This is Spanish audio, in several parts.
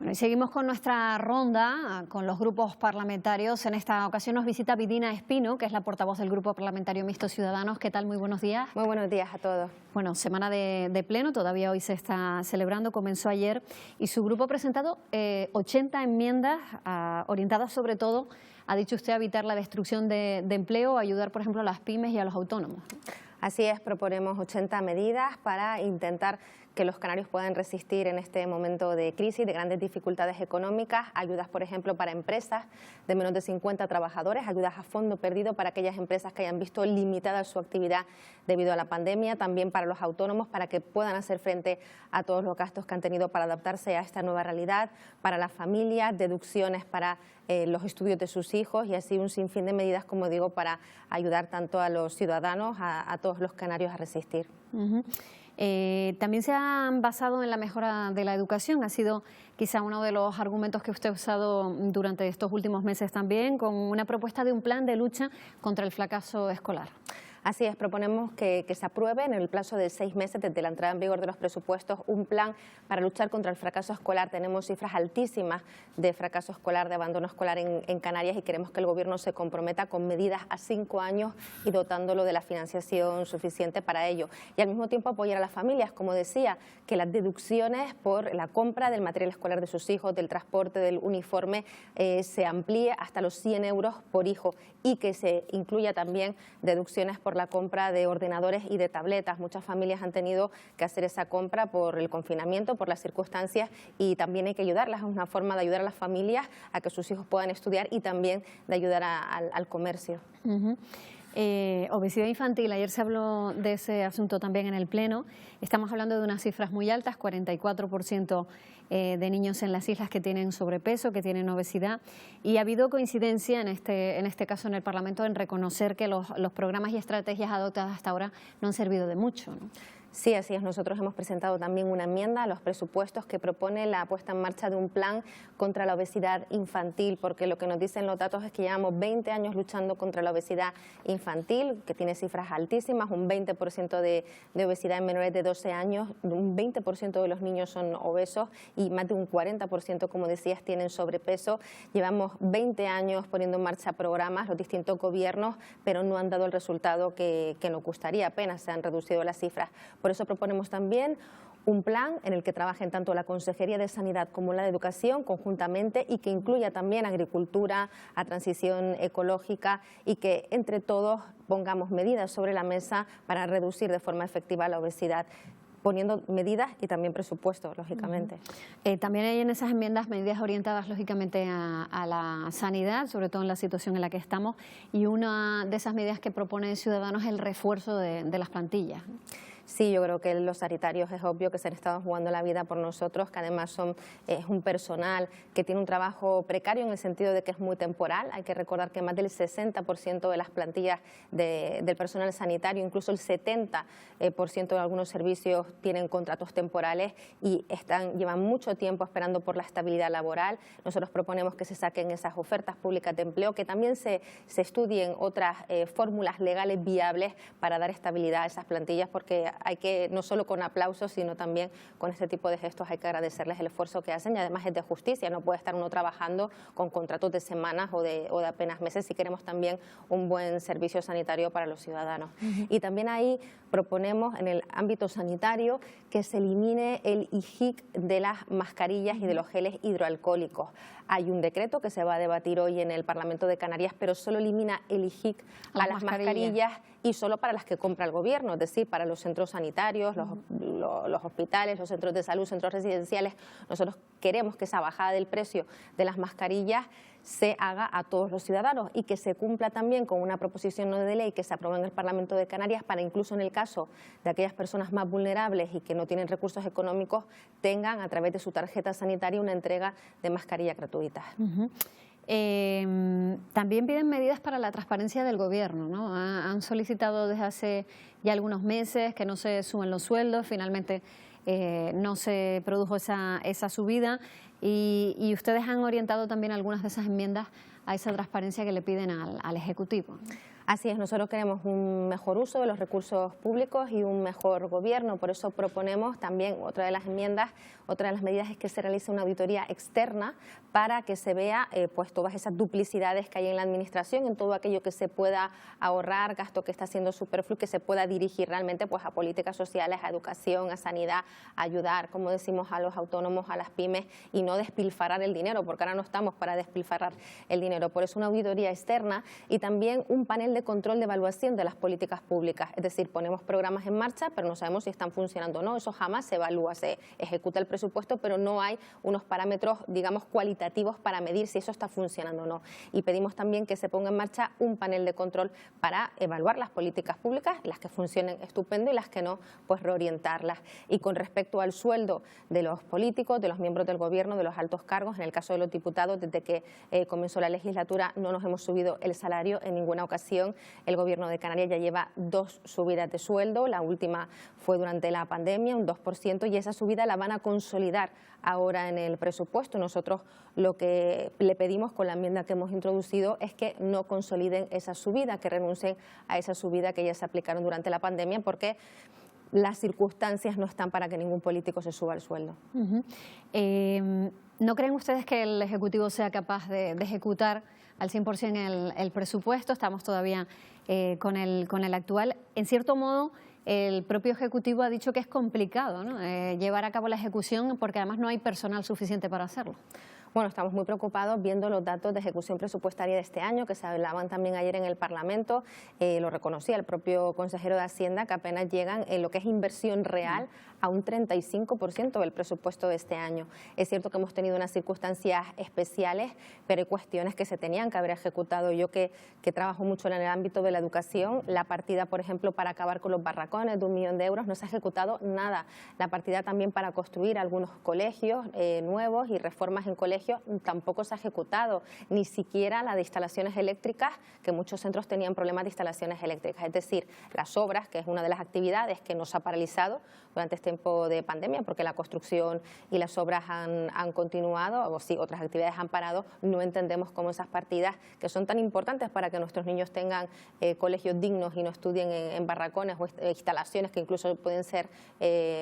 Bueno, y seguimos con nuestra ronda con los grupos parlamentarios. En esta ocasión nos visita Vidina Espino, que es la portavoz del Grupo Parlamentario Mixto Ciudadanos. ¿Qué tal? Muy buenos días. Muy buenos días a todos. Bueno, semana de pleno, todavía hoy se está celebrando, comenzó ayer, y su grupo ha presentado 80 enmiendas orientadas sobre todo, ha dicho usted, a evitar la destrucción de empleo, a ayudar, por ejemplo, a las pymes y a los autónomos. Así es, proponemos 80 medidas para intentar que los canarios puedan resistir en este momento de crisis, de grandes dificultades económicas, ayudas, por ejemplo, para empresas de menos de 50 trabajadores, ayudas a fondo perdido para aquellas empresas que hayan visto limitada su actividad debido a la pandemia, también para los autónomos, para que puedan hacer frente a todos los gastos que han tenido para adaptarse a esta nueva realidad, para las familias, deducciones para los estudios de sus hijos y así un sinfín de medidas, como digo, para ayudar tanto a los ciudadanos, a todos los canarios a resistir. También se han basado en la mejora de la educación, ha sido quizá uno de los argumentos que usted ha usado durante estos últimos meses también, con una propuesta de un plan de lucha contra el fracaso escolar. Así es, proponemos que se apruebe en el plazo de 6 meses desde la entrada en vigor de los presupuestos un plan para luchar contra el fracaso escolar. Tenemos cifras altísimas de fracaso escolar, de abandono escolar en Canarias y queremos que el Gobierno se comprometa con medidas a 5 años y dotándolo de la financiación suficiente para ello. Y al mismo tiempo apoyar a las familias, como decía, que las deducciones por la compra del material escolar de sus hijos, del transporte, del uniforme, se amplíe hasta los 100 euros por hijo y que se incluya también deducciones por la compra de ordenadores y de tabletas. Muchas familias han tenido que hacer esa compra por el confinamiento, por las circunstancias, y también hay que ayudarlas. Es una forma de ayudar a las familias a que sus hijos puedan estudiar y también de ayudar al comercio. Obesidad infantil, ayer se habló de ese asunto también en el Pleno. Estamos hablando de unas cifras muy altas, 44% de niños en las islas que tienen sobrepeso, que tienen obesidad, y ha habido coincidencia en este caso en el Parlamento en reconocer que los programas y estrategias adoptadas hasta ahora no han servido de mucho, ¿no? Sí, así es. Nosotros hemos presentado también una enmienda a los presupuestos que propone la puesta en marcha de un plan contra la obesidad infantil, porque lo que nos dicen los datos es que llevamos 20 años luchando contra la obesidad infantil, que tiene cifras altísimas, un 20% de obesidad en menores de 12 años, un 20% de los niños son obesos y más de un 40%, como decías, tienen sobrepeso. Llevamos 20 años poniendo en marcha programas, los distintos gobiernos, pero no han dado el resultado que nos gustaría, apenas se han reducido las cifras. Por eso proponemos también un plan en el que trabajen tanto la Consejería de Sanidad como la de Educación conjuntamente y que incluya también agricultura, a transición ecológica y que entre todos pongamos medidas sobre la mesa para reducir de forma efectiva la obesidad, poniendo medidas y también presupuestos, lógicamente. También hay en esas enmiendas medidas orientadas, lógicamente, a la sanidad, sobre todo en la situación en la que estamos, y una de esas medidas que propone Ciudadanos es el refuerzo de las plantillas. Sí, yo creo que los sanitarios es obvio que se han estado jugando la vida por nosotros, que además es un personal que tiene un trabajo precario en el sentido de que es muy temporal. Hay que recordar que más del 60% de las plantillas del personal sanitario, incluso el 70% de algunos servicios tienen contratos temporales y llevan mucho tiempo esperando por la estabilidad laboral. Nosotros proponemos que se saquen esas ofertas públicas de empleo, que también se estudien otras fórmulas legales viables para dar estabilidad a esas plantillas, porque hay que, no solo con aplausos, sino también con este tipo de gestos hay que agradecerles el esfuerzo que hacen y además es de justicia, no puede estar uno trabajando con contratos de semanas o de apenas meses si queremos también un buen servicio sanitario para los ciudadanos. Y también ahí proponemos en el ámbito sanitario que se elimine el IGIC de las mascarillas y de los geles hidroalcohólicos. Hay un decreto que se va a debatir hoy en el Parlamento de Canarias, pero solo elimina el IGIC a las mascarillas y solo para las que compra el Gobierno, es decir, para los centros sanitarios, los hospitales, los centros de salud, centros residenciales. Nosotros queremos que esa bajada del precio de las mascarillas se haga a todos los ciudadanos y que se cumpla también con una proposición no de ley que se aprobó en el Parlamento de Canarias para incluso en el caso de aquellas personas más vulnerables y que no tienen recursos económicos tengan a través de su tarjeta sanitaria una entrega de mascarillas gratuitas. También piden medidas para la transparencia del Gobierno, ¿no? Han solicitado desde hace ya algunos meses que no se suben los sueldos, finalmente no se produjo esa subida y ustedes han orientado también algunas de esas enmiendas a esa transparencia que le piden al Ejecutivo. Así es, nosotros queremos un mejor uso de los recursos públicos y un mejor gobierno, por eso proponemos también otra de las enmiendas, otra de las medidas es que se realice una auditoría externa para que se vea pues todas esas duplicidades que hay en la administración, en todo aquello que se pueda ahorrar, gasto que está siendo superfluo, que se pueda dirigir realmente pues a políticas sociales, a educación, a sanidad, a ayudar, como decimos, a los autónomos, a las pymes y no despilfarrar el dinero, porque ahora no estamos para despilfarrar el dinero. Por eso una auditoría externa y también un panel de control de evaluación de las políticas públicas. Es decir, ponemos programas en marcha, pero no sabemos si están funcionando o no. Eso jamás se evalúa, se ejecuta el presupuesto, pero no hay unos parámetros, digamos, cualitativos para medir si eso está funcionando o no. Y pedimos también que se ponga en marcha un panel de control para evaluar las políticas públicas, las que funcionen estupendo y las que no, pues reorientarlas. Y con respecto al sueldo de los políticos, de los miembros del gobierno, de los altos cargos, en el caso de los diputados, desde que comenzó la legislatura no nos hemos subido el salario en ninguna ocasión. El Gobierno de Canarias ya lleva 2 subidas de sueldo, la última fue durante la pandemia, un 2%, y esa subida la van a consolidar ahora en el presupuesto. Nosotros lo que le pedimos con la enmienda que hemos introducido es que no consoliden esa subida, que renuncien a esa subida que ya se aplicaron durante la pandemia, porque las circunstancias no están para que ningún político se suba el sueldo. ¿No creen ustedes que el Ejecutivo sea capaz de ejecutar al 100% el presupuesto? Estamos todavía con el actual. En cierto modo, el propio Ejecutivo ha dicho que es complicado, ¿no? Llevar a cabo la ejecución porque además no hay personal suficiente para hacerlo. Bueno, estamos muy preocupados viendo los datos de ejecución presupuestaria de este año, que se hablaban también ayer en el Parlamento, lo reconocía el propio consejero de Hacienda, que apenas llegan en lo que es inversión real a un 35% del presupuesto de este año. Es cierto que hemos tenido unas circunstancias especiales, pero hay cuestiones que se tenían que haber ejecutado. Yo que trabajo mucho en el ámbito de la educación, la partida, por ejemplo, para acabar con los barracones de 1 millón de euros, no se ha ejecutado nada. La partida también para construir algunos colegios nuevos y reformas en colegios tampoco se ha ejecutado, ni siquiera la de instalaciones eléctricas, que muchos centros tenían problemas de instalaciones eléctricas. Es decir, las obras, que es una de las actividades que nos ha paralizado durante este tiempo de pandemia, porque la construcción y las obras han continuado, o sí, otras actividades han parado. No entendemos cómo esas partidas, que son tan importantes para que nuestros niños tengan colegios dignos y no estudien en barracones o instalaciones que incluso pueden ser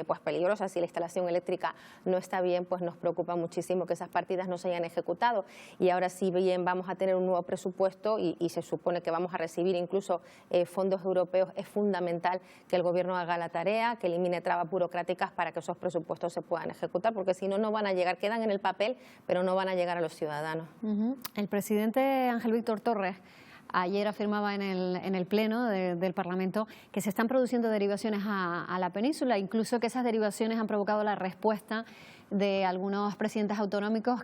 pues peligrosas, si la instalación eléctrica no está bien, pues nos preocupa muchísimo que esas partidas no se hayan ejecutado. Y ahora sí bien vamos a tener un nuevo presupuesto y se supone que vamos a recibir incluso fondos europeos. Es fundamental que el Gobierno haga la tarea, que elimine trabas burocráticas para que esos presupuestos se puedan ejecutar, porque si no, no van a llegar, quedan en el papel, pero no van a llegar a los ciudadanos. El presidente Ángel Víctor Torres ayer afirmaba en el Pleno del Parlamento que se están produciendo derivaciones a la península, incluso que esas derivaciones han provocado la respuesta de algunos presidentes autonómicos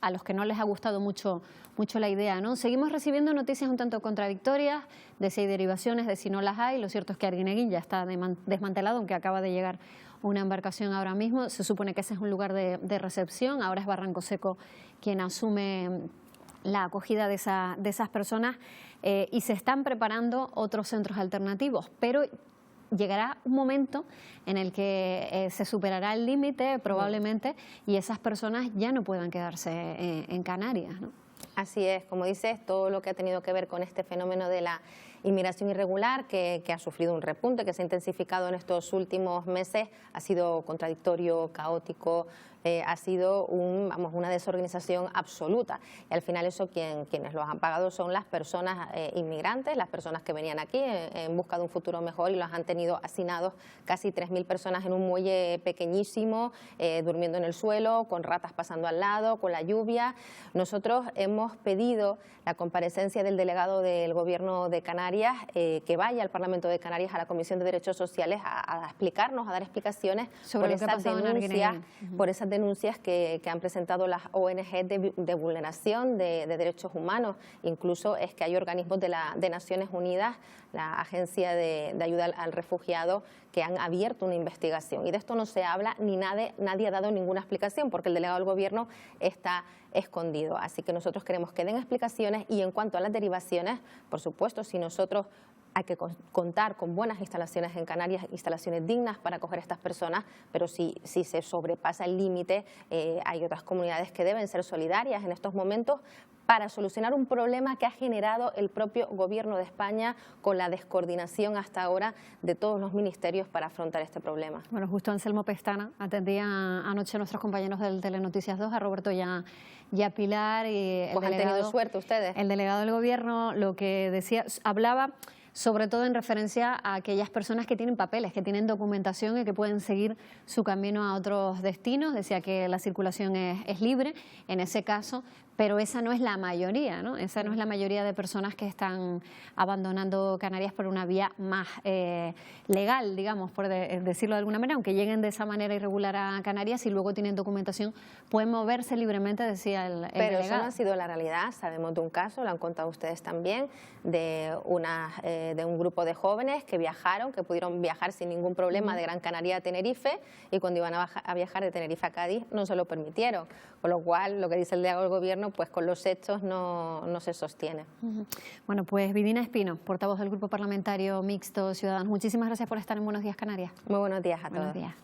a los que no les ha gustado mucho la idea, ¿no? Seguimos recibiendo noticias un tanto contradictorias de si hay derivaciones, de si no las hay. Lo cierto es que Arguineguín ya está desmantelado, aunque acaba de llegar una embarcación ahora mismo. Se supone que ese es un lugar de recepción. Ahora es Barranco Seco quien asume la acogida de esas personas y se están preparando otros centros alternativos, pero llegará un momento en el que se superará el límite probablemente y esas personas ya no puedan quedarse en Canarias, ¿no? Así es, como dices, todo lo que ha tenido que ver con este fenómeno de la inmigración irregular que ha sufrido un repunte, que se ha intensificado en estos últimos meses, ha sido contradictorio, caótico, ha sido una desorganización absoluta. Y al final eso quienes los han pagado son las personas inmigrantes, las personas que venían aquí en busca de un futuro mejor y los han tenido hacinados casi 3.000 personas en un muelle pequeñísimo, durmiendo en el suelo, con ratas pasando al lado, con la lluvia. Nosotros hemos pedido la comparecencia del delegado del Gobierno de Canarias, que vaya al Parlamento de Canarias, a la Comisión de Derechos Sociales, a explicarnos, a dar explicaciones sobre esas denuncias que han presentado las ONG de vulneración de derechos humanos. Incluso es que hay organismos de Naciones Unidas, la Agencia de Ayuda al Refugiado, que han abierto una investigación. Y de esto no se habla, ni nadie ha dado ninguna explicación, porque el delegado del Gobierno está escondido. Así que nosotros queremos que den explicaciones. Y en cuanto a las derivaciones, por supuesto, si nosotros hay que contar con buenas instalaciones en Canarias, instalaciones dignas para acoger a estas personas, pero si se sobrepasa el límite, hay otras comunidades que deben ser solidarias en estos momentos para solucionar un problema que ha generado el propio Gobierno de España con la descoordinación hasta ahora de todos los ministerios para afrontar este problema. Bueno, justo Anselmo Pestana atendía anoche a nuestros compañeros del Telenoticias 2, a Roberto y a Pilar. Y pues han tenido suerte ustedes. El delegado del Gobierno lo que decía, hablaba sobre todo en referencia a aquellas personas que tienen papeles, que tienen documentación y que pueden seguir su camino a otros destinos. Decía que la circulación es libre en ese caso, pero esa no es la mayoría, ¿no? Esa no es la mayoría de personas que están abandonando Canarias por una vía más legal, digamos, por decirlo de alguna manera, aunque lleguen de esa manera irregular a Canarias y luego tienen documentación, pueden moverse libremente, decía el Pero delegado. eso no ha sido la realidad. Sabemos de un caso, lo han contado ustedes también, de un grupo de jóvenes que viajaron, que pudieron viajar sin ningún problema de Gran Canaria a Tenerife, y cuando iban a viajar de Tenerife a Cádiz no se lo permitieron, con lo cual lo que dice el delegado del Gobierno, pues con los hechos no se sostiene. Bueno, pues Vidina Espino, portavoz del Grupo Parlamentario Mixto Ciudadanos, muchísimas gracias por estar en Buenos Días Canarias. Muy buenos días a todos. Buenos días.